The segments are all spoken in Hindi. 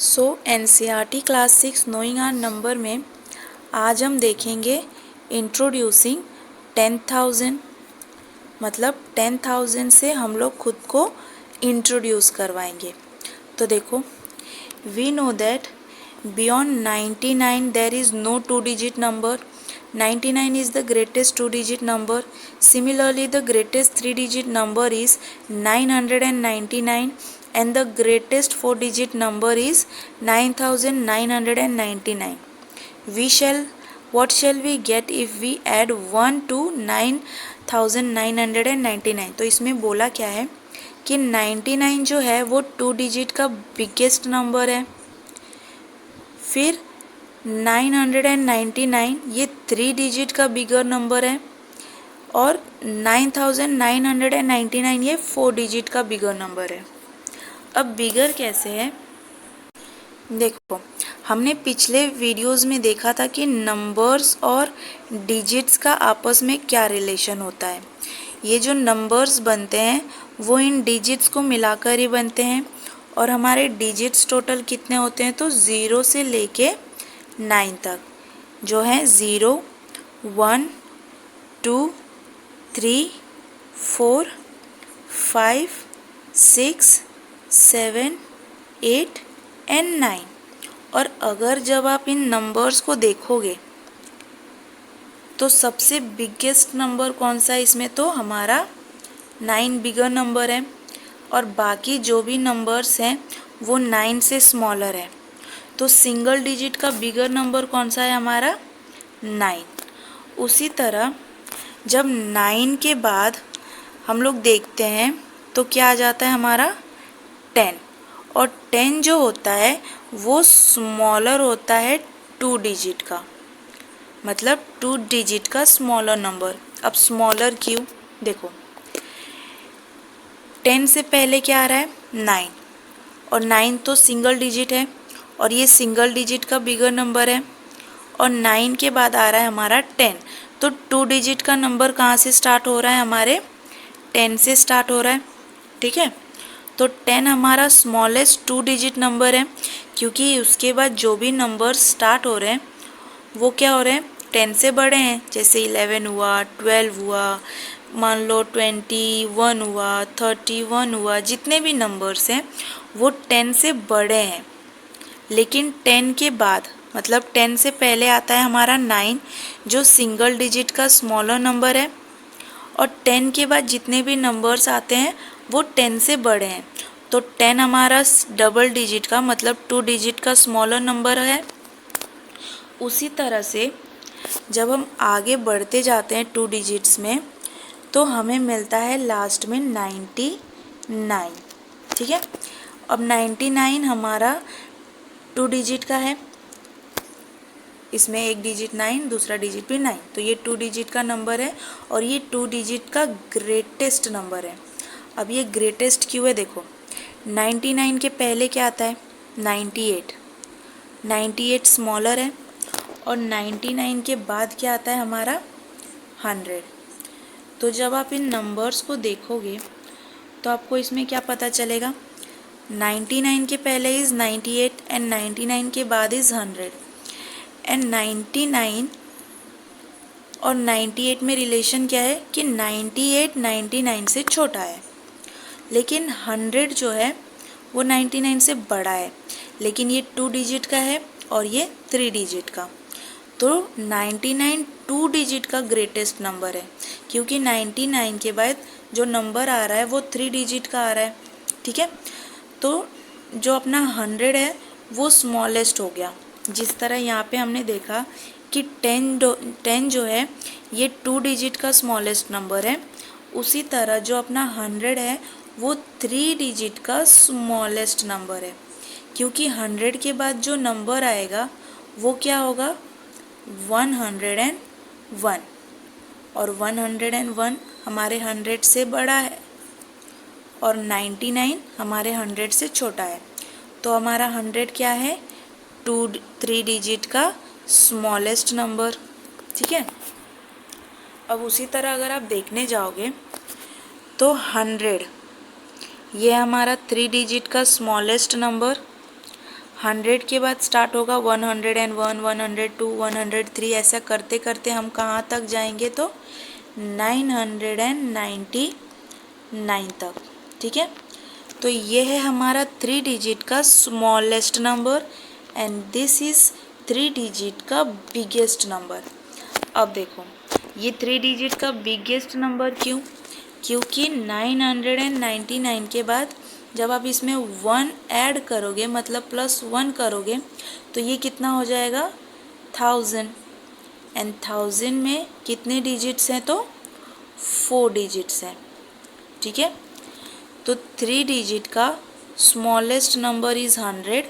So NCERT class 6 knowing our number में आज हम देखेंगे इंट्रोड्यूसिंग 10,000। मतलब 10,000 से हम लोग खुद को इंट्रोड्यूस करवाएंगे। तो देखो, we know that beyond 99 there is no two digit number. 99 is the greatest two-digit number. Similarly, the greatest three-digit number is 999 and the greatest four-digit number is 9,999. What shall we get if we add 1 to 9,999? तो इसमें बोला क्या है कि 99 जो है वो टू डिजिट का बिगेस्ट नंबर है। फिर 999 ये थ्री डिजिट का बिगर नंबर है और 9,999 ये फोर डिजिट का बिगर नंबर है। अब बिगर कैसे है, देखो, हमने पिछले वीडियोस में देखा था कि नंबर्स और डिजिट्स का आपस में क्या रिलेशन होता है। ये जो नंबर्स बनते हैं वो इन डिजिट्स को मिलाकर ही बनते हैं और हमारे डिजिट्स टोटल कितने होते हैं, तो 0 से लेके 9 तक जो है 0, 1, 2, 3, 4, 5, 6, 7, 8 एंड 9। और अगर जब आप इन नंबर्स को देखोगे तो सबसे बिगेस्ट नंबर कौन सा है इसमें, तो हमारा 9 बिगर नंबर है और बाकी जो भी नंबर्स हैं वो 9 से स्मॉलर है। तो सिंगल डिजिट का बिगर नंबर कौन सा है, हमारा 9। उसी तरह जब 9 के बाद हम लोग देखते हैं तो क्या आ जाता है, हमारा 10। और 10 जो होता है वो स्मॉलर होता है टू डिजिट का, मतलब टू डिजिट का स्मॉलर नंबर। अब स्मॉलर क्यों, देखो 10 से पहले क्या आ रहा है, 9, और 9 तो सिंगल डिजिट है और ये सिंगल डिजिट का बिगर नंबर है। और 9 के बाद आ रहा है हमारा 10, तो टू डिजिट का नंबर कहाँ से स्टार्ट हो रहा है, हमारे 10 से स्टार्ट हो रहा है। ठीक है, तो 10 हमारा स्मॉलेस्ट टू डिजिट नंबर है क्योंकि उसके बाद जो भी नंबर स्टार्ट हो रहे हैं वो क्या हो रहे हैं, 10 से बड़े हैं। जैसे 11 हुआ, 12 हुआ, मान लो 21 हुआ, 31 हुआ, जितने भी नंबर्स हैं वो 10 से बड़े हैं। लेकिन 10 के बाद, मतलब 10 से पहले आता है हमारा 9 जो सिंगल डिजिट का स्मॉलर नंबर है, और 10 के बाद जितने भी नंबर्स आते हैं वो 10 से बड़े हैं। तो 10 हमारा डबल डिजिट का, मतलब टू डिजिट का स्मॉलर नंबर है। उसी तरह से जब हम आगे बढ़ते जाते हैं टू डिजिट्स में तो हमें मिलता है लास्ट में 99। ठीक है, अब 99 हमारा टू डिजिट का है, इसमें एक डिजिट 9, दूसरा डिजिट भी 9, तो ये टू डिजिट का नंबर है और ये टू डिजिट का ग्रेटेस्ट नंबर है। अब ये ग्रेटेस्ट क्यों है, देखो 99 के पहले क्या आता है, 98। 98 स्मॉलर है और 99 के बाद क्या आता है हमारा 100। तो जब आप इन नंबर्स को देखोगे तो आपको इसमें क्या पता चलेगा, 99 के पहले इज़ 98 एंड 99 के बाद इज़ 100 एंड 99 और 98 में रिलेशन क्या है कि 98 99 से छोटा है, लेकिन 100 जो है वो 99 से बड़ा है, लेकिन ये टू डिजिट का है और ये थ्री डिजिट का। तो 99 टू डिजिट का ग्रेटेस्ट नंबर है क्योंकि 99 के बाद जो नंबर आ रहा है वो थ्री डिजिट का आ रहा है। ठीक है, तो जो अपना 100 है वो स्मॉलेस्ट हो गया। जिस तरह यहाँ पे हमने देखा कि 10 जो है ये टू डिजिट का स्मॉलेस्ट नंबर है, उसी तरह जो अपना 100 है वो थ्री डिजिट का स्मॉलेस्ट नंबर है क्योंकि 100 के बाद जो नंबर आएगा वो क्या होगा, 101, और 101 हमारे 100 से बड़ा है और 99 हमारे 100 से छोटा है। तो हमारा 100 क्या है, थ्री डिजिट का स्मॉलेस्ट नंबर। ठीक है, अब उसी तरह अगर आप देखने जाओगे तो 100 ये हमारा थ्री डिजिट का स्मॉलेस्ट नंबर, 100 के बाद स्टार्ट होगा 101, 102, 103, ऐसा करते करते हम कहाँ तक जाएंगे तो 999 तक। ठीक है, तो ये है हमारा 3 डिजिट का smallest number and this is 3 digit का बिगेस्ट नंबर। अब देखो ये 3 डिजिट का बिगेस्ट नंबर क्यों? क्योंकि 999 के बाद जब आप इसमें 1 ऐड करोगे, मतलब +1 करोगे, तो ये कितना हो जाएगा 1000 एंड 1000 में कितने डिजिट्स हैं तो 4 डिजिट्स हैं। ठीक है, तो 3 डिजिट का स्मॉलेस्ट नंबर इज़ 100,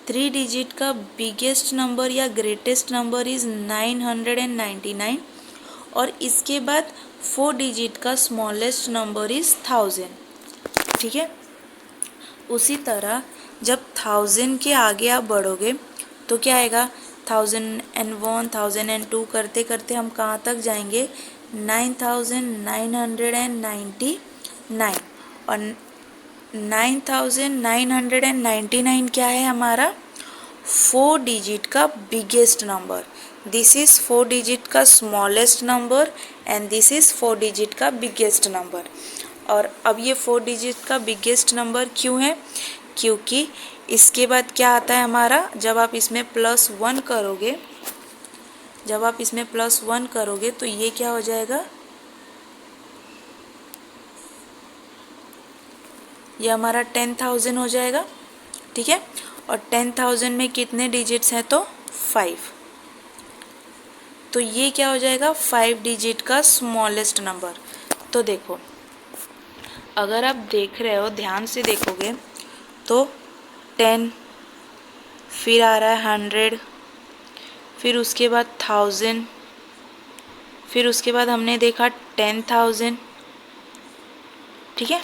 3 डिजिट का बिगेस्ट नंबर या ग्रेटेस्ट नंबर इज़ 999 और इसके बाद 4 डिजिट का स्मॉलेस्ट नंबर इज़ 1000। ठीक है, उसी तरह जब 1000 के आगे आप बढ़ोगे तो क्या आएगा 1001, 1002 करते करते हम कहाँ तक जाएंगे 9999 और 9999 क्या है हमारा 4 डिजिट का biggest number. This is 4 digit का smallest number and this is 4 digit का बिगेस्ट नंबर। और अब ये 4 डिजिट का बिगेस्ट नंबर क्यों है? क्योंकि इसके बाद क्या आता है हमारा, जब आप इसमें +1 करोगे, जब आप इसमें +1 करोगे तो ये क्या हो जाएगा, ये हमारा 10,000 हो जाएगा। ठीक है, और 10,000 में कितने डिजिट्स हैं तो 5, तो ये क्या हो जाएगा 5 डिजिट का स्मॉलेस्ट नंबर। तो देखो अगर आप देख रहे हो, ध्यान से देखोगे तो 10, फिर आ रहा है 100, फिर उसके बाद 1000, फिर उसके बाद हमने देखा 10,000। ठीक है,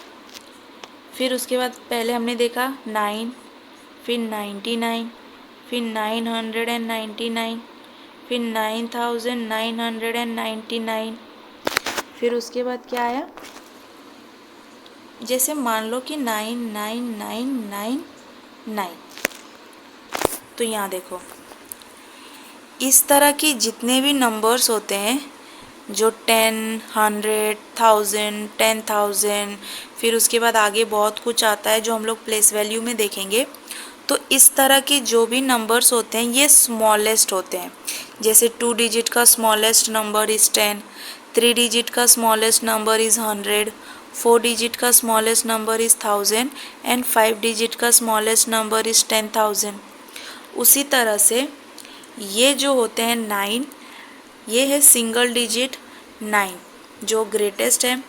फिर उसके बाद पहले हमने देखा 9, फिर 99, फिर 999, फिर 9999, फिर उसके बाद क्या आया, जैसे मान लो कि 99999, तो यहाँ देखो इस तरह की जितने भी नंबर्स होते हैं जो 10, 100, 1000, 10,000, फिर उसके बाद आगे बहुत कुछ आता है जो हम लोग प्लेस वैल्यू में देखेंगे, तो इस तरह के जो भी नंबर्स होते हैं ये स्मॉलेस्ट होते हैं। जैसे 2 डिजिट का स्मॉलेस्ट नंबर इज़ 10, 3 डिजिट का स्मॉलेस्ट नंबर इज़ 100, 4 डिजिट का smallest number is 1000 and 5 digit का स्मॉलेस्ट नंबर इज़ 10,000। उसी तरह से ये जो होते हैं 9, ये है सिंगल डिजिट 9 जो ग्रेटेस्ट है।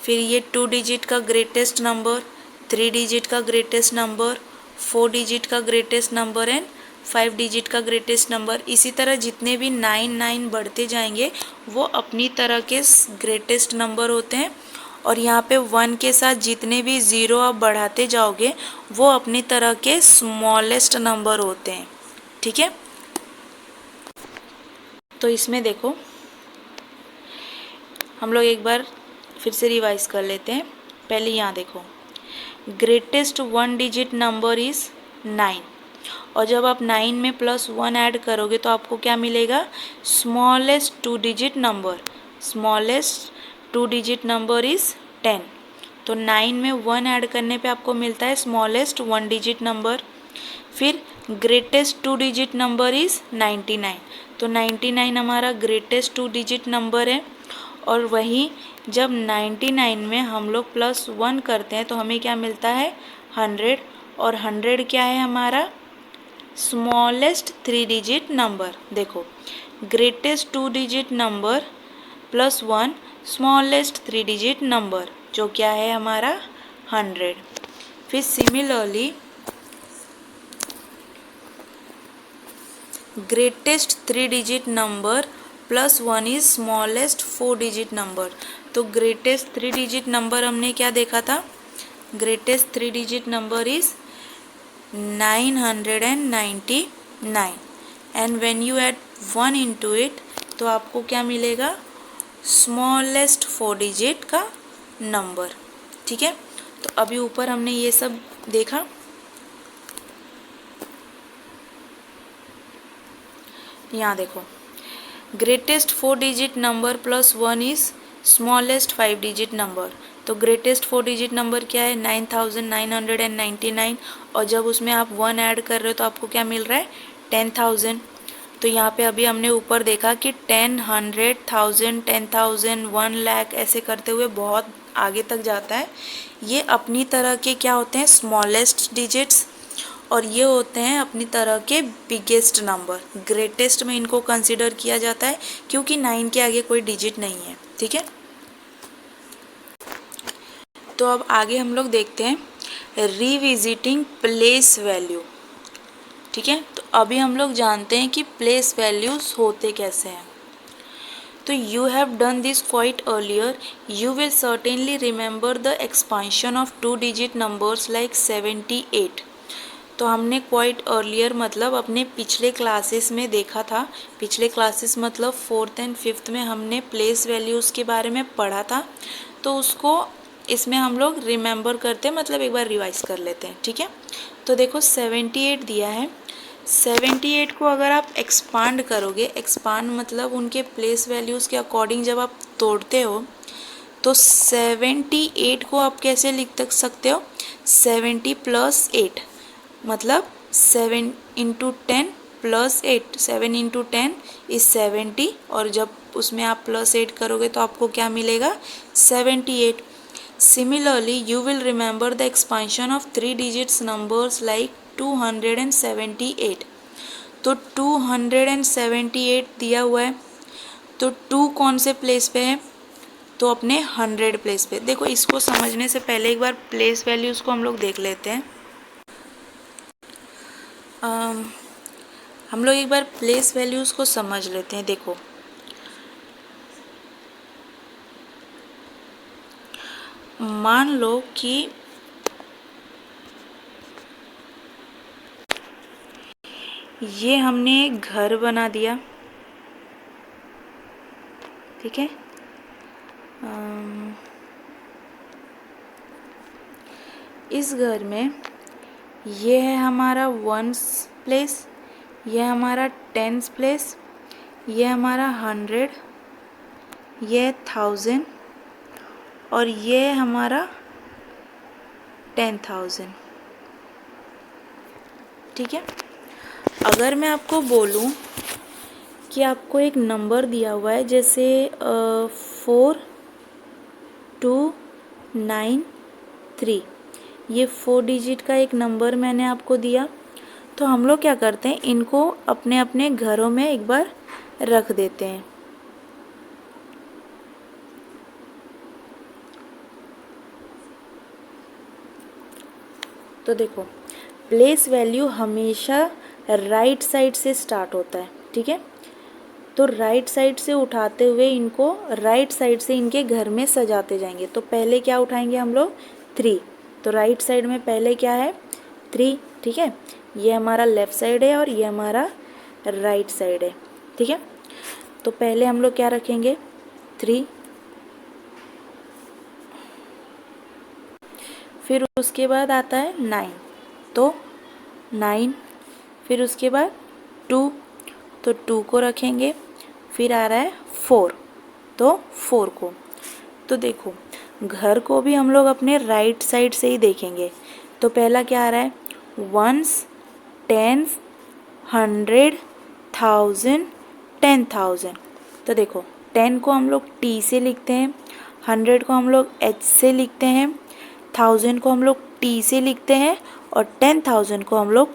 फिर ये 2 डिजिट का ग्रेटेस्ट नंबर, 3 डिजिट का ग्रेटेस्ट नंबर, 4 डिजिट का ग्रेटेस्ट नंबर एंड 5 डिजिट का ग्रेटेस्ट नंबर। इसी तरह जितने भी 9 बढ़ते जाएंगे वो अपनी तरह के ग्रेटेस्ट नंबर होते हैं। और यहाँ पे 1 के साथ जितने भी 0 आप बढ़ाते जाओगे वो अपनी तरह के स्मॉलेस्ट नंबर होते हैं। ठीक है, तो इसमें देखो हम लोग एक बार फिर से रिवाइज कर लेते हैं। पहले यहाँ देखो ग्रेटेस्ट 1 डिजिट नंबर इज़ 9 और जब आप 9 में +1 ऐड करोगे तो आपको क्या मिलेगा smallest 2 digit number, smallest 2 digit number is 10। तो 9 में 1 ऐड करने पे आपको मिलता है स्मॉलेस्ट 1 डिजिट नंबर। फिर ग्रेटेस्ट 2 डिजिट नंबर इज़ 99, तो 99 हमारा ग्रेटेस्ट 2 डिजिट नंबर है। और वहीं जब 99 में हम लोग +1 करते हैं तो हमें क्या मिलता है 100, और 100 क्या है हमारा स्मॉलेस्ट 3 डिजिट नंबर। देखो greatest 2 digit number +1 smallest 3 digit number जो क्या है हमारा 100। फिर similarly greatest 3 digit number +1 is smallest 4 digit number. तो ग्रेटेस्ट 3 डिजिट नंबर हमने क्या देखा था, greatest 3 digit number is 999 and when you add 1 into it तो आपको क्या मिलेगा स्मॉलेस्ट 4 डिजिट का नंबर। ठीक है, तो अभी ऊपर हमने ये सब देखा। यहाँ देखो, greatest 4 digit number plus 1 is smallest 5 digit number. तो ग्रेटेस्ट 4 डिजिट नंबर क्या है? 9999, और जब उसमें आप 1 ऐड कर रहे हो तो आपको क्या मिल रहा है? 10,000। तो यहाँ पे अभी हमने ऊपर देखा कि 10, 100,000, 10,000, 1 लाख ऐसे करते हुए बहुत आगे तक जाता है। ये अपनी तरह के क्या होते हैं? स्मॉलेस्ट डिजिट्स, और ये होते हैं अपनी तरह के बिगेस्ट नंबर। ग्रेटेस्ट में इनको कंसिडर किया जाता है क्योंकि 9 के आगे कोई डिजिट नहीं है। ठीक है, तो अब आगे हम लोग देखते हैं रिविजिटिंग प्लेस वैल्यू। ठीक है, तो अभी हम लोग जानते हैं कि प्लेस वैल्यूज होते कैसे हैं। तो you have done this quite earlier. You will certainly remember the expansion of 2-digit numbers like 78. तो हमने क्वाइट अर्लियर मतलब अपने पिछले क्लासेस में देखा था। पिछले क्लासेस मतलब 4th एंड 5th में हमने प्लेस वैल्यूज़ के बारे में पढ़ा था, तो उसको इसमें हम लोग रिमेंबर करते हैं, मतलब एक बार रिवाइज कर लेते हैं। ठीक है, तो देखो 78 दिया है। 78 को अगर आप एक्सपांड करोगे, एक्सपांड मतलब उनके प्लेस वैल्यूज़ के अकॉर्डिंग जब आप तोड़ते हो, तो 78 को आप कैसे लिख सकते हो? 70 + 8 मतलब 7 × 10 + 8। 7 × 10 इज 70, और जब उसमें आप +8 करोगे तो आपको क्या मिलेगा? 78। Similarly you will remember the expansion of 3 digits numbers like 278। तो 278 दिया हुआ है, तो 2 कौन से प्लेस पे है? तो अपने 100 प्लेस पे। देखो, इसको समझने से पहले एक बार प्लेस वैल्यूज़ को हम लोग देख लेते हैं। हम लोग एक बार प्लेस वैल्यूज़ को समझ लेते हैं। देखो, मान लो कि ये हमने एक घर बना दिया। ठीक है, इस घर में ये है हमारा 1s प्लेस, ये हमारा 10s प्लेस, ये हमारा 100, ये 1000, और ये है हमारा 10,000। ठीक है, अगर मैं आपको बोलूं कि आपको एक नंबर दिया हुआ है, जैसे 4293, ये 4 डिजिट का एक नंबर मैंने आपको दिया, तो हम लोग क्या करते हैं? इनको अपने अपने घरों में एक बार रख देते हैं। तो देखो, प्लेस वैल्यू हमेशा राइट साइड से स्टार्ट होता है। ठीक है, तो राइट साइड से उठाते हुए इनको राइट साइड से इनके घर में सजाते जाएंगे। तो पहले क्या उठाएंगे हम लोग? 3। तो राइट साइड में पहले क्या है? 3। ठीक है, ये हमारा लेफ़्ट साइड है और ये हमारा राइट साइड है। ठीक है, तो पहले हम लोग क्या रखेंगे? 3। फिर उसके बाद आता है 9, तो 9। फिर उसके बाद 2, तो 2 को रखेंगे। फिर आ रहा है 4, तो 4 को। तो देखो, घर को भी हम लोग अपने राइट साइड से ही देखेंगे। तो पहला क्या आ रहा है? 1s, 10s, 100, 1000, 10,000। तो देखो, 10 को हम लोग T से लिखते हैं, 100 को हम लोग H से लिखते हैं, 1000 को हम लोग T से लिखते हैं, और 10,000 को हम लोग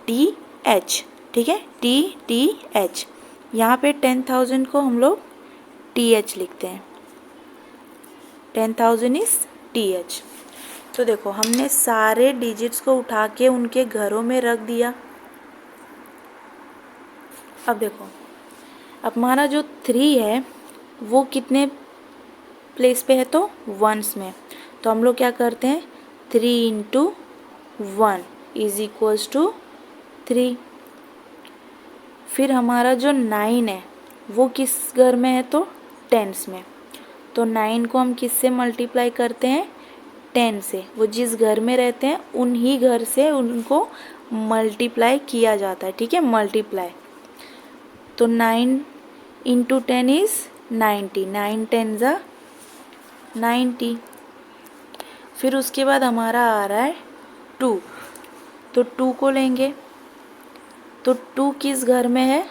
TH। ठीक है, TH। यहाँ पे 10,000 को हम लोग TH लिखते हैं। 10,000 इज TH। तो देखो, हमने सारे डिजिट्स को उठा के उनके घरों में रख दिया। अब देखो, अब हमारा जो 3 है वो कितने प्लेस पे है? तो 1s में। तो हम लोग क्या करते हैं? 3 × 1 = 3। फिर हमारा जो 9 है वो किस घर में है? तो 10s में। तो 9 को हम किससे मल्टीप्लाई करते हैं? 10 से। वो जिस घर में रहते हैं उन्हीं घर से उनको मल्टीप्लाई किया जाता है। ठीक है, मल्टीप्लाई। तो 9 इंटू 10 इज़ 90, 9 10 ज़ा 90। फिर उसके बाद हमारा आ रहा है 2, तो 2 को लेंगे, तो 2 किस घर में है,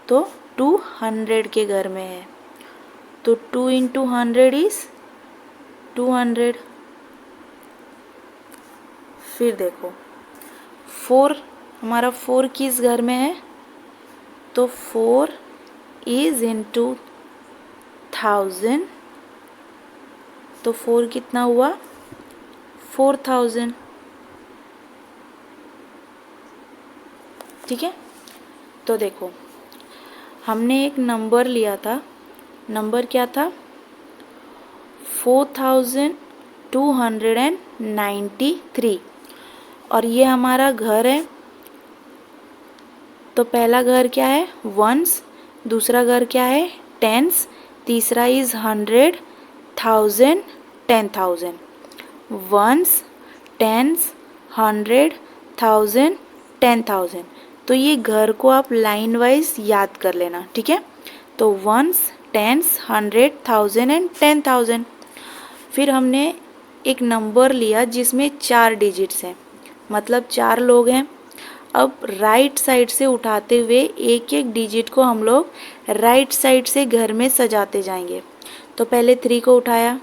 तो 200 के घर में है, तो 2 इंटू 100 इज़ 200। फिर देखो 4, हमारा 4 किस घर में है, तो 4 इज़ इंटू 1000, तो 4 कितना हुआ, 4000। ठीक है, तो देखो हमने एक नंबर लिया था, नंबर क्या था, 4293, और ये हमारा घर है। तो पहला घर क्या है, वंस, दूसरा घर क्या है, टेंस, तीसरा इज़ 100, 1000, 10,000, वंस, टेंस, 100, 1000, 10,000। तो ये घर को आप लाइन वाइज याद कर लेना, ठीक है। तो वंस, टेंस, 100, 1000 एंड 10,000। फिर हमने एक नंबर लिया जिसमें 4 डिजिट्स हैं, मतलब 4 लोग हैं। अब राइट साइड से उठाते हुए एक एक डिजिट को हम लोग राइट साइड से घर में सजाते जाएंगे। तो पहले 3 को उठाया,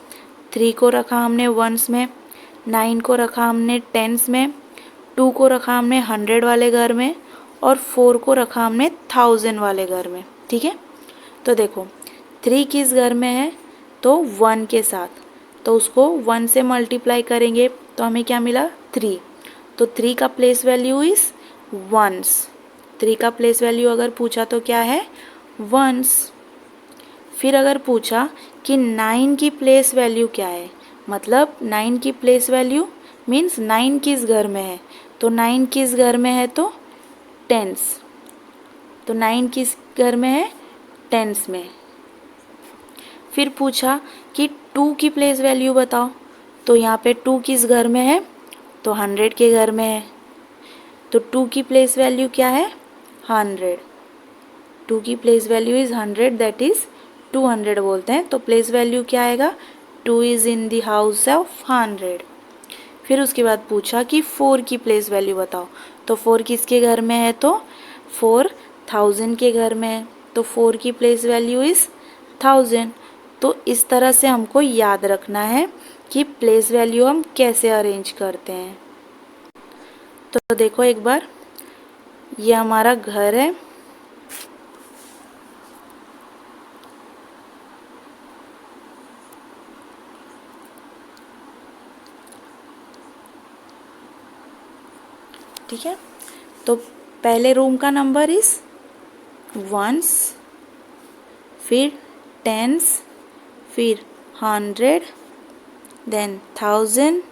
3 को रखा हमने वंस में, 9 को रखा हमने टेंस में, 2 को रखा हमने 100 वाले घर में, और 4 को रखा हमने 1000 वाले घर में। ठीक है, तो देखो 3 किस घर में है, तो 1 के साथ, तो उसको 1 से मल्टीप्लाई करेंगे तो हमें क्या मिला, 3। तो 3 का प्लेस वैल्यू इज़ वंस, 3 का प्लेस वैल्यू अगर पूछा तो क्या है, वंस। फिर अगर पूछा कि 9 की प्लेस वैल्यू क्या है, मतलब 9 की प्लेस वैल्यू मीन्स 9 किस घर में है, तो 9 किस घर में है, तो टेंस, तो 9 किस घर में है, टेंस में। फिर पूछा कि 2 की प्लेस वैल्यू बताओ, तो यहाँ पे 2 किस घर में है, तो 100 के घर में है, तो 2 की प्लेस वैल्यू क्या है, 100, 2 की place value is 100, that is 200 बोलते हैं। तो प्लेस वैल्यू क्या आएगा, 2 is in the house of 100। फिर उसके बाद पूछा कि 4 की प्लेस वैल्यू बताओ, तो 4 किसके घर में है, तो 4 1000 के घर में है, तो 4 की प्लेस वैल्यू इज़ 1000। तो इस तरह से हमको याद रखना है कि प्लेस वैल्यू हम कैसे अरेंज करते हैं। तो देखो एक बार, ये हमारा घर है, ठीक है। तो पहले रूम का नंबर इज़ वंस, फिर टेंस, फिर 100, देन 1000,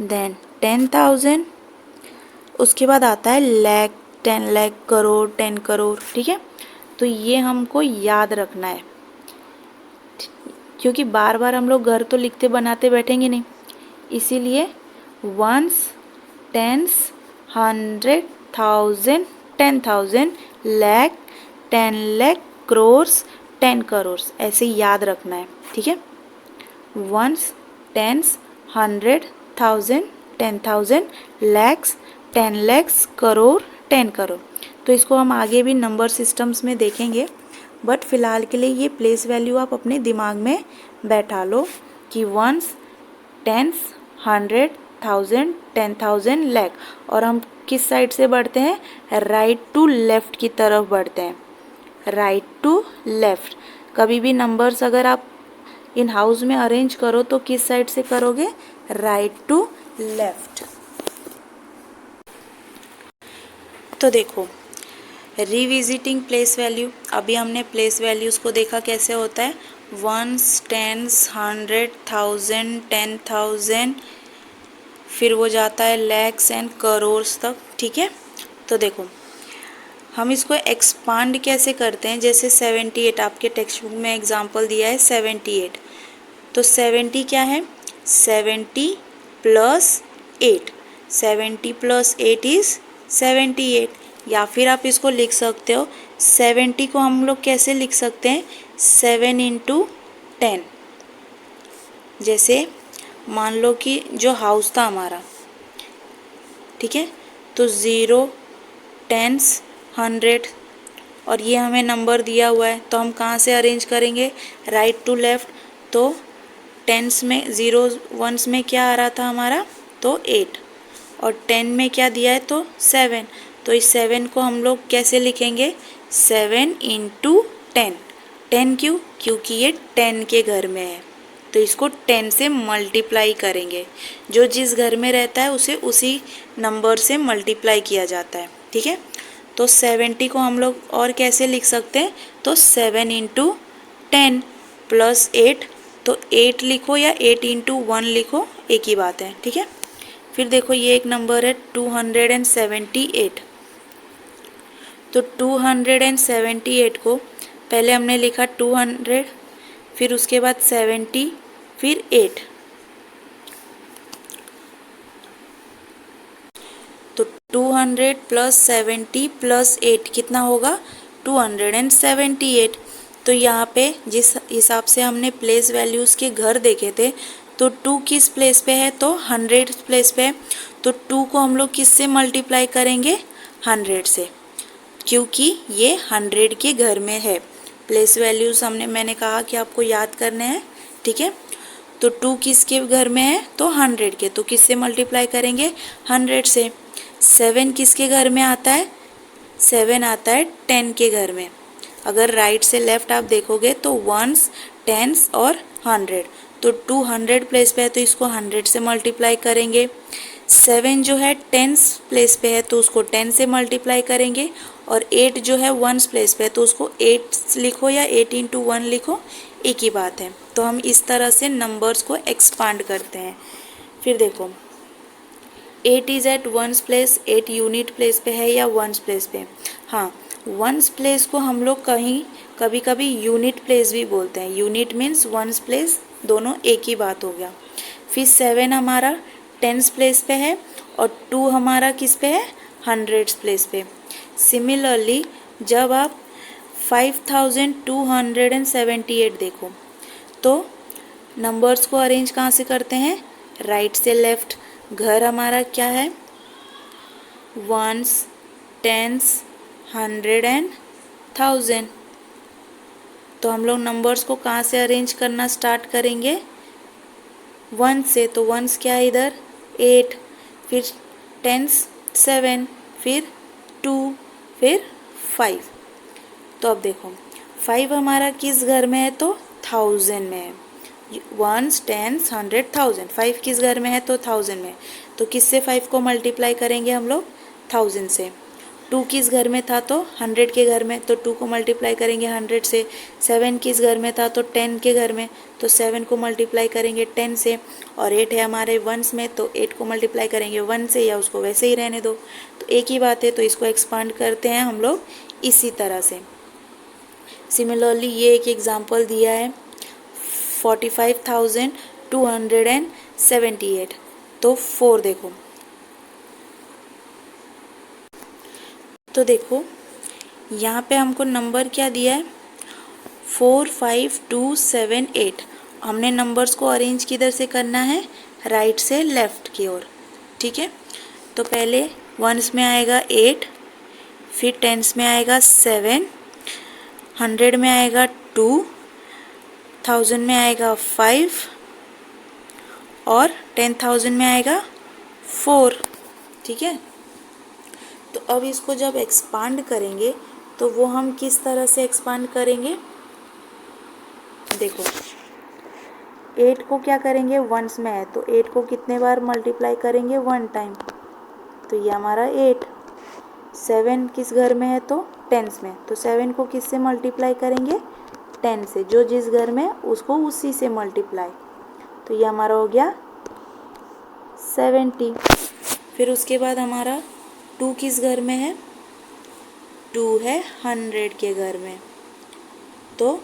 देन 10,000, उसके बाद आता है लाख, 10 लाख, करोड़, 10 करोड़। ठीक है, तो ये हमको याद रखना है, क्योंकि बार बार हम लोग घर तो लिखते बनाते बैठेंगे नहीं, इसीलिए वंस, टेंस, 100, 1000, 10,000, लाख, 10 लाख, क्रोर्स, 10 करोड़, ऐसे याद रखना है। ठीक है, वंस, टेंस, 100, 1000, 10,000, लैक्स, 10 लैक्स, करोड़, 10 करोड़। तो इसको हम आगे भी नंबर सिस्टम्स में देखेंगे, बट फिलहाल के लिए ये प्लेस वैल्यू आप अपने दिमाग में बैठा लो कि वंस, टेंस, 100, 1000, 10,000, लैख। और हम किस साइड से बढ़ते हैं, राइट टू लेफ़्ट की तरफ बढ़ते हैं, राइट टू लेफ़्ट। कभी भी नंबर्स अगर आप इन हाउस में अरेंज करो तो किस साइड से करोगे, राइट टू लेफ़्ट। तो देखो रिविजिटिंग प्लेस वैल्यू, अभी हमने प्लेस वैल्यूज़ को देखा कैसे होता है, वंस, टेंस, 100, 1000, 10,000, फिर वो जाता है लैक्स एंड करोर्स तक। ठीक है, तो देखो हम इसको एक्सपांड कैसे करते हैं, जैसे 78 आपके टेक्स्ट बुक में एग्जांपल दिया है 78, तो 70 क्या है, 70 प्लस 8, 70 प्लस 8 इज़ 78, या फिर आप इसको लिख सकते हो 70 को हम लोग कैसे लिख सकते हैं, 7 इंटू 10। जैसे मान लो कि जो हाउस था हमारा, ठीक है, तो 0, 10s, 100 और ये हमें नंबर दिया हुआ है, तो हम कहाँ से अरेंज करेंगे, राइट टू लेफ्ट। तो टेंस में 0 1s में क्या आ रहा था हमारा, तो 8, और 10 में क्या दिया है, तो 7। तो इस 7 को हम लोग कैसे लिखेंगे, 7 इंटू 10। 10 क्यों, क्योंकि ये 10 के घर में है, तो इसको 10 से मल्टीप्लाई करेंगे। जो जिस घर में रहता है उसे उसी नंबर से मल्टीप्लाई किया जाता है, ठीक है। तो 70 को हम लोग और कैसे लिख सकते हैं, तो 7 इंटू 10 प्लस 8, तो 8 लिखो या 8 इंटू 1 लिखो, एक ही बात है, ठीक है। फिर देखो ये एक नंबर है 278। तो 278 को पहले हमने लिखा 200, फिर उसके बाद 70, फिर 8। तो 200 प्लस 70 प्लस 8 कितना होगा, 278। तो यहाँ पे जिस हिसाब से हमने प्लेस वैल्यूज़ के घर देखे थे, तो 2 किस प्लेस पे है, तो 100 प्लेस पे है। तो 2 को हम लोग किससे मल्टीप्लाई करेंगे, 100 से, क्योंकि ये 100 के घर में है। प्लेस वैल्यूज़ मैंने कहा कि आपको याद करने हैं, ठीक है। तो 2 किसके घर में है, तो 100 के, तो किससे मल्टीप्लाई करेंगे, 100 से। 7 किसके घर में आता है, 7 आता है 10 के घर में। अगर राइट से लेफ्ट आप देखोगे तो 1s, 10s और 100, तो 200 प्लेस पे है तो इसको 100 से मल्टीप्लाई करेंगे। 7 जो है 10s प्लेस पे है तो उसको 10 से मल्टीप्लाई करेंगे, और 8 जो है 1s प्लेस पे है तो उसको 8 लिखो या 8 इंटू 1 लिखो, एक ही बात है। तो हम इस तरह से नंबर्स को एक्सपांड करते हैं। फिर देखो 8 is at 1s place, 8 unit place पे है या 1s प्लेस पे, हाँ 1s प्लेस को हम लोग कहीं कभी कभी यूनिट प्लेस भी बोलते हैं। यूनिट मीन्स 1s प्लेस, दोनों एक ही बात हो गया। फिर 7 हमारा 10s प्लेस पे है और 2 हमारा किस पे है, 100s प्लेस पे। सिमिलरली जब आप 5278 देखो तो नंबर्स को अरेंज कहाँ से करते हैं, राइट से लेफ्ट। घर हमारा क्या है, 1s, 10s, 100 एंड 1000। तो हम लोग नंबर्स को कहाँ से अरेंज करना स्टार्ट करेंगे, 1 से। तो 1s क्या है इधर, 8, फिर 10s 7, फिर 2, फिर 5। तो अब देखो 5 हमारा किस घर में है, तो 1000 में है। 1s, 10s, 100, 1000, 5 किस घर में है, तो 1000 में। तो किससे 5 को मल्टीप्लाई करेंगे हम लोग, 1000 से। 2 किस घर में था, तो 100 के घर में, तो 2 को मल्टीप्लाई करेंगे 100 से। 7 किस घर में था, तो 10 के घर में, तो 7 को मल्टीप्लाई करेंगे 10 से। और 8 है हमारे 1s में, तो 8 को मल्टीप्लाई करेंगे 1 से, या उसको वैसे ही रहने दो, तो एक ही बात है। तो इसको एक्सपांड करते हैं हम लोग इसी तरह से। सिमिलरली ये एक एग्जाम्पल दिया है 45,278। तो 4 देखो, तो देखो यहाँ पे हमको नंबर क्या दिया है, 45278। हमने नंबर्स को अरेंज किधर से करना है, राइट से लेफ्ट की ओर, ठीक है। तो पहले 1s में आएगा 8, फिर 10s में आएगा 7, 100 में आएगा 2, 1000 में आएगा 5 और 10,000 में आएगा 4, ठीक है। तो अब इसको जब एक्सपांड करेंगे तो वो हम किस तरह से एक्सपांड करेंगे, देखो 8 को क्या करेंगे, 1s में है तो 8 को कितने बार मल्टीप्लाई करेंगे, 1 टाइम, तो ये हमारा 8। 7 किस घर में है, तो 10s में, तो 7 को किससे मल्टीप्लाई करेंगे, 10 से। जो जिस घर में उसको उसी से मल्टीप्लाई, तो ये हमारा हो गया 70। फिर उसके बाद हमारा 2 किस घर में है, 2 है 100 के घर में, तो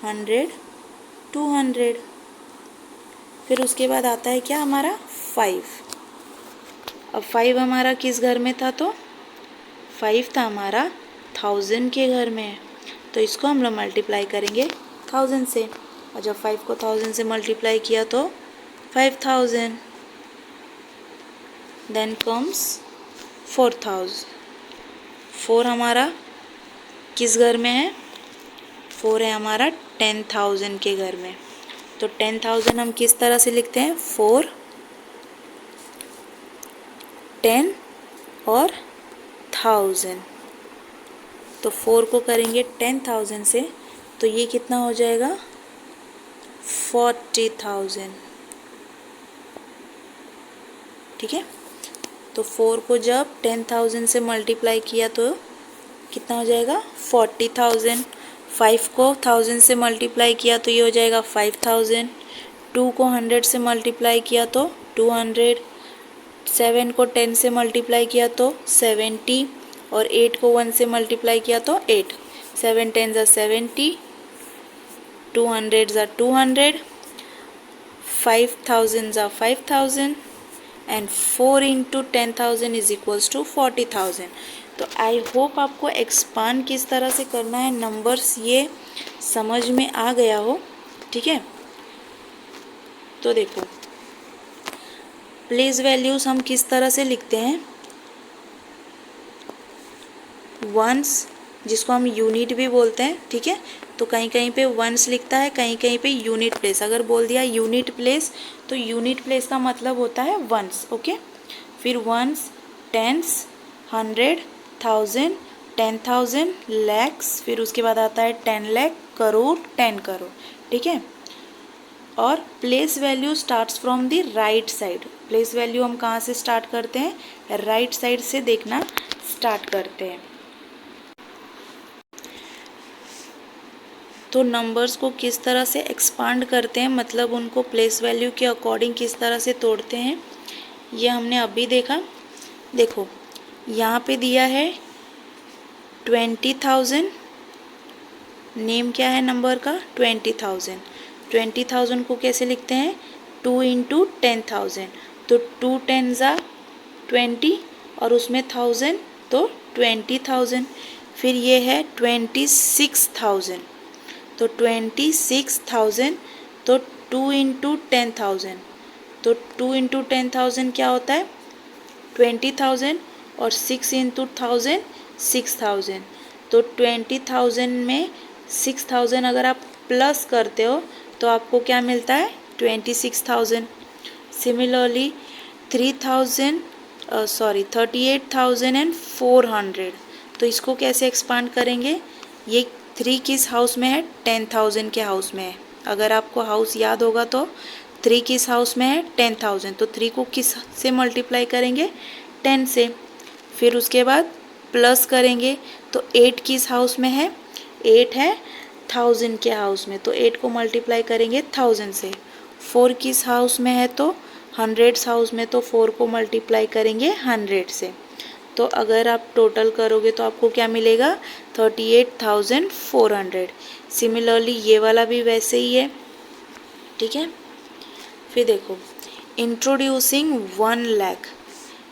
100, 200। फिर उसके बाद आता है क्या हमारा 5। अब 5 हमारा किस घर में था, तो 5 था हमारा 1000 के घर में है, तो इसको हम लोग मल्टीप्लाई करेंगे 1000 से, और जब 5 को 1000 से मल्टीप्लाई किया तो 5000। Then comes 4000। 4 हमारा किस घर में है? 4 है हमारा 10,000 के घर में। तो 10,000 हम किस तरह से लिखते हैं? 4, 10 और 1000। तो 4 को करेंगे 10,000 से, तो ये कितना हो जाएगा? 40,000। ठीक है, तो 4 को जब 10,000 से मल्टीप्लाई किया तो कितना हो जाएगा? 40,000। 5 को 1000 से मल्टीप्लाई किया तो ये हो जाएगा 5000। 2 को 100 से मल्टीप्लाई किया तो 200। 7 को 10 से मल्टीप्लाई किया तो 70, और 8 को 1 से मल्टीप्लाई किया तो 8। 7 10 ज़ा 70, 200 ज़ा 200, 5000 ज़ा 5000, and 4 into 10,000 is equals to 40,000। तो आई होप आपको एक्सपांड किस तरह से करना है नंबर्स ये समझ में आ गया हो। ठीक है, तो देखो प्लेस वैल्यूज हम किस तरह से लिखते हैं? वंस, जिसको हम यूनिट भी बोलते हैं। ठीक है, तो कहीं कहीं पे वंस लिखता है, कहीं कहीं पे यूनिट प्लेस। अगर बोल दिया यूनिट प्लेस तो यूनिट प्लेस का मतलब होता है वंस। ओके, फिर वंस, टेंस, 100, 1000, 10,000, लैक्स, फिर उसके बाद आता है 10 लाख, करोड़, 10 करोड़। ठीक है, और place value starts from the right side. Place value हम कहाँ से स्टार्ट करते हैं? राइट साइड से देखना स्टार्ट करते हैं। तो नंबर्स को किस तरह से एक्सपांड करते हैं, मतलब उनको प्लेस वैल्यू के अकॉर्डिंग किस तरह से तोड़ते हैं, ये हमने अभी देखा। देखो यहाँ पे दिया है 20,000। नेम क्या है नंबर का? 20,000। 20,000 को कैसे लिखते हैं? 2 इंटू 10,000। तो 2 10 ज़ा 20, और उसमें 1000 तो 20,000। फिर ये है 26,000, तो 26,000, तो 2 इंटू 10,000। तो 2 इंटू 10,000 क्या होता है? 20,000, और 6 इंटू 1000 6,000। तो 20,000 में 6,000 अगर आप प्लस करते हो तो आपको क्या मिलता है? 26,000। सिमिलरली 38,400। तो इसको कैसे एक्सपांड करेंगे? ये 3 किस हाउस में है? 10,000 के हाउस में है। अगर आपको हाउस याद होगा तो 3 किस हाउस में है? 10,000। तो 3 को किस से मल्टीप्लाई करेंगे? 10 से। फिर उसके बाद प्लस करेंगे तो 8 किस हाउस में है? 8 है 1000 के हाउस में, तो 8 को मल्टीप्लाई करेंगे 1000 से। 4 किस हाउस में है? तो 100 हाउस में, तो 4 को मल्टीप्लाई करेंगे 100 से। तो अगर आप टोटल करोगे तो आपको क्या मिलेगा? 38,400। सिमिलरली ये वाला भी वैसे ही है। ठीक है, फिर देखो introducing 1 lakh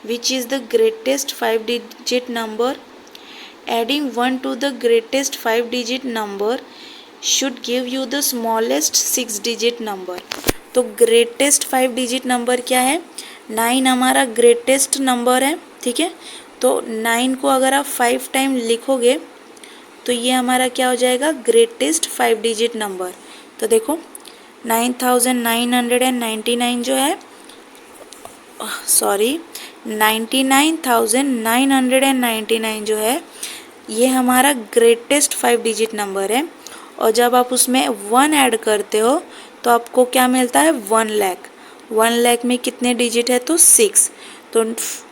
which is the greatest 5 digit number. Adding 1 to the greatest 5 digit number should give you the smallest 6 digit number. तो ग्रेटेस्ट 5 डिजिट नंबर क्या है? 9 हमारा ग्रेटेस्ट नंबर है। ठीक है, तो 9 को अगर आप 5 टाइम लिखोगे तो ये हमारा क्या हो जाएगा? Greatest 5 digit number. तो देखो 9,999 जो है, 99,999 जो है, ये हमारा ग्रेटेस्ट 5 डिजिट नंबर है। और जब आप उसमें 1 ऐड करते हो तो आपको क्या मिलता है? 1 लाख। 1 लाख में कितने डिजिट है? तो 6। तो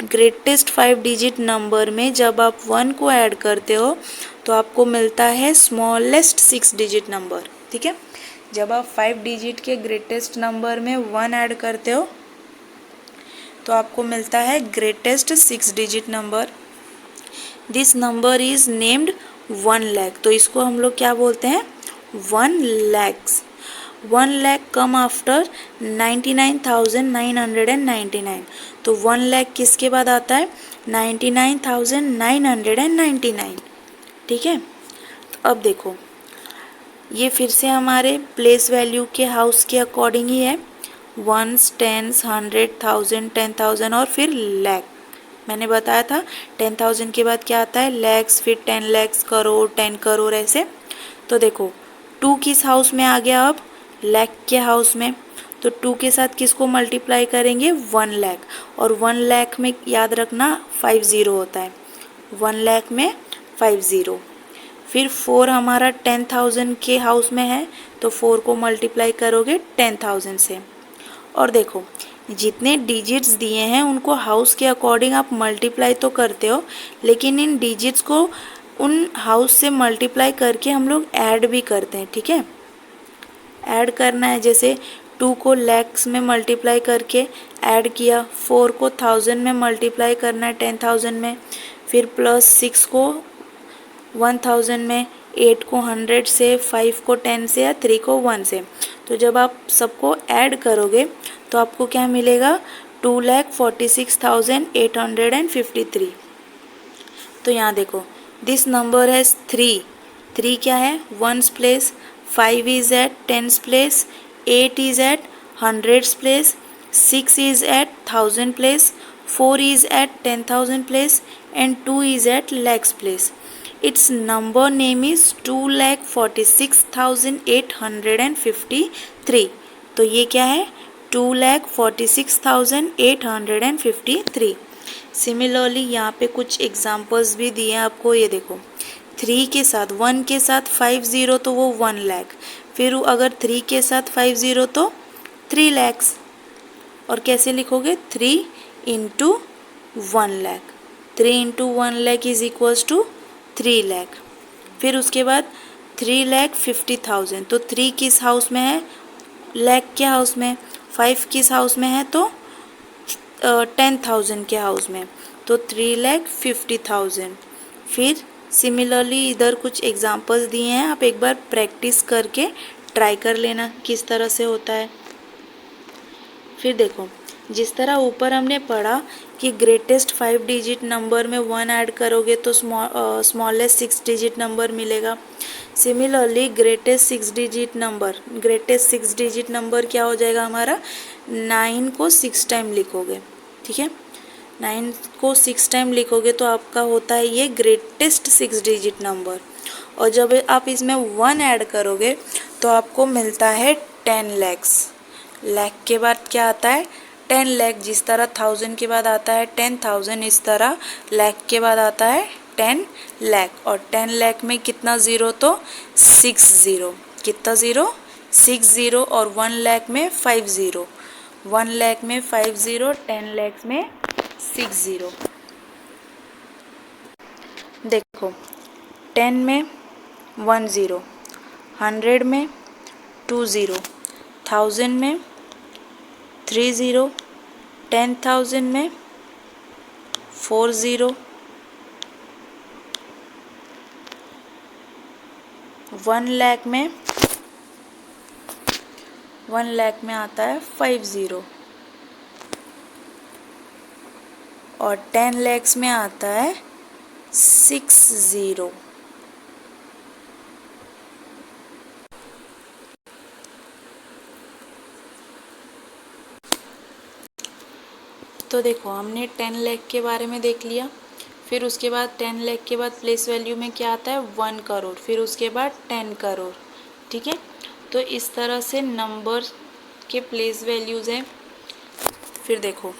ग्रेटेस्ट 5 डिजिट नंबर में जब आप 1 को ऐड करते हो तो आपको मिलता है स्मॉलेस्ट 6 डिजिट नंबर। ठीक है, जब आप 5 डिजिट के ग्रेटेस्ट नंबर में 1 ऐड करते हो तो आपको मिलता है greatest 6 digit number. This number is named 1 lakh. तो इसको हम लोग क्या बोलते हैं? 1 लैक्स। 1 lakh come after 99,999। तो 1 लाख किसके बाद आता है? 99,999। ठीक है। तो अब देखो, ये फिर से हमारे प्लेस वैल्यू के हाउस के अकॉर्डिंग ही है, वंस, टेंस, 100, 1000, 10,000 और फिर लैख। मैंने बताया था 10,000 के बाद क्या आता है, लैक्स, फिर 10 लैक्स, करोड़, 10 करोड़, ऐसे। तो देखो 2 किस हाउस में आ गया, अब लैख के हाउस में। तो 2 के साथ किसको मल्टीप्लाई करेंगे, 1 लाख, और 1 लाख में याद रखना 50 होता है, 1 लाख में 50। फिर 4 हमारा 10,000 के हाउस में है, तो 4 को मल्टीप्लाई करोगे 10,000 से। और देखो जितने डिजिट्स दिए हैं उनको हाउस के अकॉर्डिंग आप मल्टीप्लाई तो करते हो, लेकिन इन डिजिट्स को उन हाउस से मल्टीप्लाई करके हम लोग ऐड भी करते हैं, ठीक है। ऐड करना है, जैसे 2 को लैक्स में मल्टीप्लाई करके ऐड किया, 4 को 1000 में मल्टीप्लाई करना है 10,000 में, फिर प्लस 6 को 1000 में, 8 को 100 से, 5 को 10 से, या 3 को 1 से। तो जब आप सबको ऐड करोगे तो आपको क्या मिलेगा, 2,46,853। तो यहाँ देखो, दिस नंबर है 3, 3 क्या है, ones place, 5 is at tens place, 8 is at hundreds place, 6 is at 1000 place, 4 is at 10,000 place, and 2 is at lakhs place. Its number name is 2,46,853. तो ये क्या है, 2,46,853. सिमिलरली यहाँ पे कुछ एग्जाम्पल्स भी दिए हैं आपको, ये देखो 3 के साथ 1 के साथ 50 तो वो 1 लाख, फिर अगर 3 के साथ 50 तो 3 लैक्स, और कैसे लिखोगे, 3 into 1 lakh, 3 into 1 lakh is equals to 3 lakh. फिर उसके बाद 3,50,000, तो 3 किस हाउस में है, लाख के हाउस में, 5 किस हाउस में है, तो 10,000 के हाउस में, तो 3,50,000। फिर सिमिलरली इधर कुछ एग्जांपल्स दिए हैं, आप एक बार प्रैक्टिस करके ट्राई कर लेना किस तरह से होता है। फिर देखो, जिस तरह ऊपर हमने पढ़ा कि ग्रेटेस्ट 5 डिजिट नंबर में 1 ऐड करोगे तो स्मॉलेस्ट 6 डिजिट नंबर मिलेगा। सिमिलरली ग्रेटेस्ट 6 डिजिट नंबर क्या हो जाएगा हमारा, 9 को 6 टाइम लिखोगे, ठीक है। 9 को 6 टाइम लिखोगे तो आपका होता है ये ग्रेटेस्ट 6 डिजिट नंबर। और जब आप इसमें 1 ऐड करोगे तो आपको मिलता है 10 लैक्स। लाख के बाद क्या आता है, 10 लाख। जिस तरह 1000 के बाद आता है 10,000, इस तरह लाख के बाद आता है 10 लाख। और 10 लाख में कितना ज़ीरो, तो 6 ज़ीरो, कितना ज़ीरो, 6 ज़ीरो, और 1 लाख में 5 ज़ीरो, 1 लाख में 5 ज़ीरो, 10 लाख में 6 ज़ीरो। देखो 10 में 1 ज़ीरो, 100 में 2 ज़ीरो, 1000 में 3 ज़ीरो, 10,000 में 4 ज़ीरो, 1 लाख में आता है 5 ज़ीरो, और 10 लैक्स में आता है 6 ज़ीरो। तो देखो हमने 10 लाख के बारे में देख लिया। फिर उसके बाद 10 लाख के बाद प्लेस वैल्यू में क्या आता है, 1 करोड़, फिर उसके बाद 10 करोड़, ठीक है। तो इस तरह से नंबर के प्लेस वैल्यूज़ हैं। फिर देखो,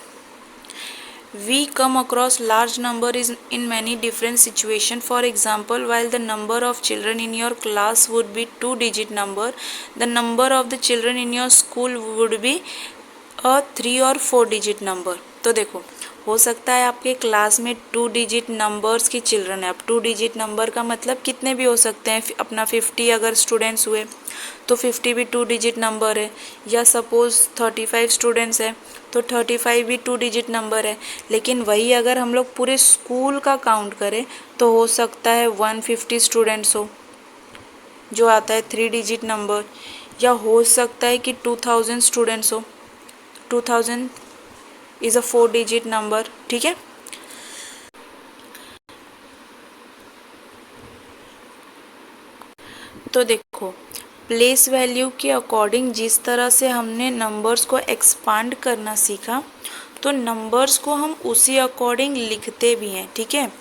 we come across large number is in many different situation. For example, while the number of children in your class would be 2 digit number, the number of the children in your school would be a 3 or 4 digit number. तो देखो हो सकता है आपके क्लास में 2 डिजिट नंबर्स की चिल्ड्रन है। अब 2 डिजिट नंबर का मतलब कितने भी हो सकते हैं, अपना 50 अगर स्टूडेंट्स हुए तो 50 भी 2 डिजिट नंबर है, या सपोज़ 35 स्टूडेंट्स है तो 35 भी 2 डिजिट नंबर है। लेकिन वही अगर हम लोग पूरे स्कूल का काउंट करें तो हो सकता है 150 स्टूडेंट्स हो, जो आता है 3 डिजिट नंबर, या हो सकता है कि 2000 स्टूडेंट्स हो, 2000 इज़ अ 4 डिजिट नंबर, ठीक है। तो देखो प्लेस वैल्यू के अकॉर्डिंग जिस तरह से हमने नंबर्स को एक्सपांड करना सीखा, तो नंबर्स को हम उसी अकॉर्डिंग लिखते भी हैं, ठीक है।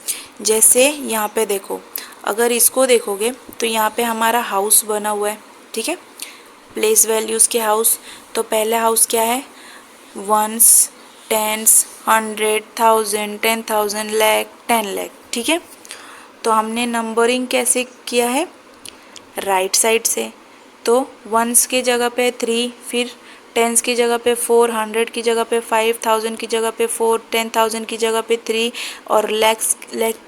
जैसे यहाँ पे देखो, अगर इसको देखोगे तो यहाँ पे हमारा हाउस बना हुआ है, ठीक है, प्लेस वैल्यूज़ के हाउस। तो पहला हाउस क्या है, वंस, टेंस, 100, 1000, 10,000, लाख, 10 लाख, ठीक है। तो हमने नंबरिंग कैसे किया है, राइट साइड से। तो वंस की जगह पे 3, फिर टेंस की जगह पे 4, 100 की जगह पे 5, 1000 की जगह पे 4, 10,000 की जगह पे 3 और लाख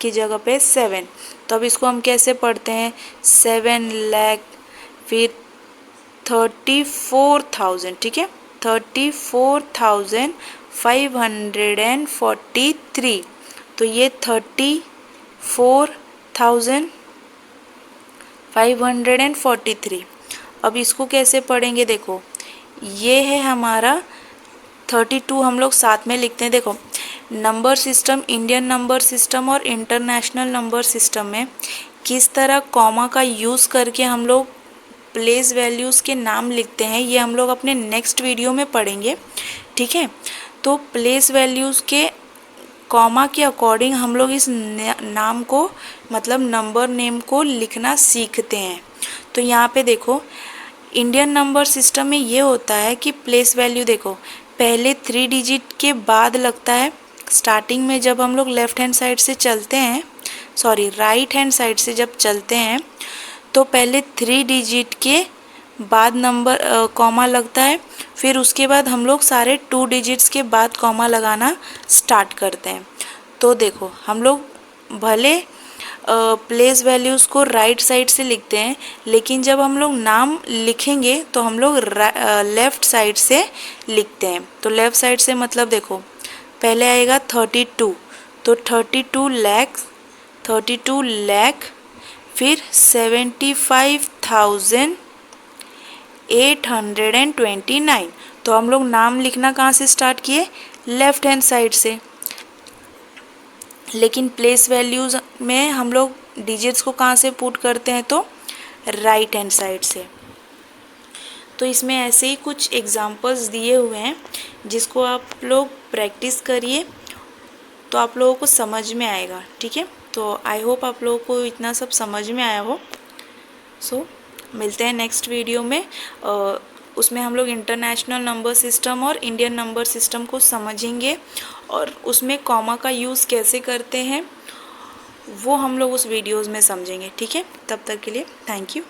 की जगह पे 7। तो अब इसको हम कैसे पढ़ते हैं, 7 लाख, फिर 34,000, ठीक है, 34,543। तो ये 34,543। अब इसको कैसे पढ़ेंगे, देखो ये है हमारा 32, हम लोग साथ में लिखते हैं। देखो number system, Indian number system और इंटरनेशनल नंबर सिस्टम में किस तरह कॉमा का यूज़ करके हम लोग प्लेस वैल्यूज़ के नाम लिखते हैं, ये हम लोग अपने नेक्स्ट वीडियो में पढ़ेंगे, ठीक है। तो प्लेस वैल्यूज़ के कॉमा के अकॉर्डिंग हम लोग इस नाम को, मतलब नंबर नेम को लिखना सीखते हैं। तो यहाँ पे देखो इंडियन नंबर सिस्टम में ये होता है कि प्लेस वैल्यू देखो पहले 3 डिजिट के बाद लगता है। स्टार्टिंग में जब हम लोग लेफ्ट हैंड साइड से चलते हैं, सॉरी राइट हैंड साइड से जब चलते हैं, तो पहले 3 डिजिट के बाद नंबर कॉमा लगता है, फिर उसके बाद हम लोग सारे 2 डिजिट्स के बाद कॉमा लगाना स्टार्ट करते हैं। तो देखो हम लोग भले प्लेस वैल्यूज़ को राइट साइड से लिखते हैं, लेकिन जब हम लोग नाम लिखेंगे तो हम लोग लेफ़्ट साइड से लिखते हैं। तो लेफ़्ट साइड से मतलब देखो पहले आएगा 32, तो 32 लाख, फिर 75,829। तो हम लोग नाम लिखना कहाँ से स्टार्ट किए, लेफ़्ट हैंड साइड से। लेकिन प्लेस वैल्यूज़ में हम लोग डिजिट्स को कहाँ से पुट करते हैं, तो राइट हैंड साइड से। तो इसमें ऐसे ही कुछ एग्जांपल्स दिए हुए हैं, जिसको आप लोग प्रैक्टिस करिए तो आप लोगों को समझ में आएगा, ठीक है। तो आई होप आप लोगों को इतना सब समझ में आया हो। सो मिलते हैं नेक्स्ट वीडियो में। उसमें हम लोग इंटरनेशनल नंबर सिस्टम और इंडियन नंबर सिस्टम को समझेंगे, और उसमें कॉमा का यूज़ कैसे करते हैं वो हम लोग उस वीडियोज़ में समझेंगे, ठीक है। तब तक के लिए थैंक यू।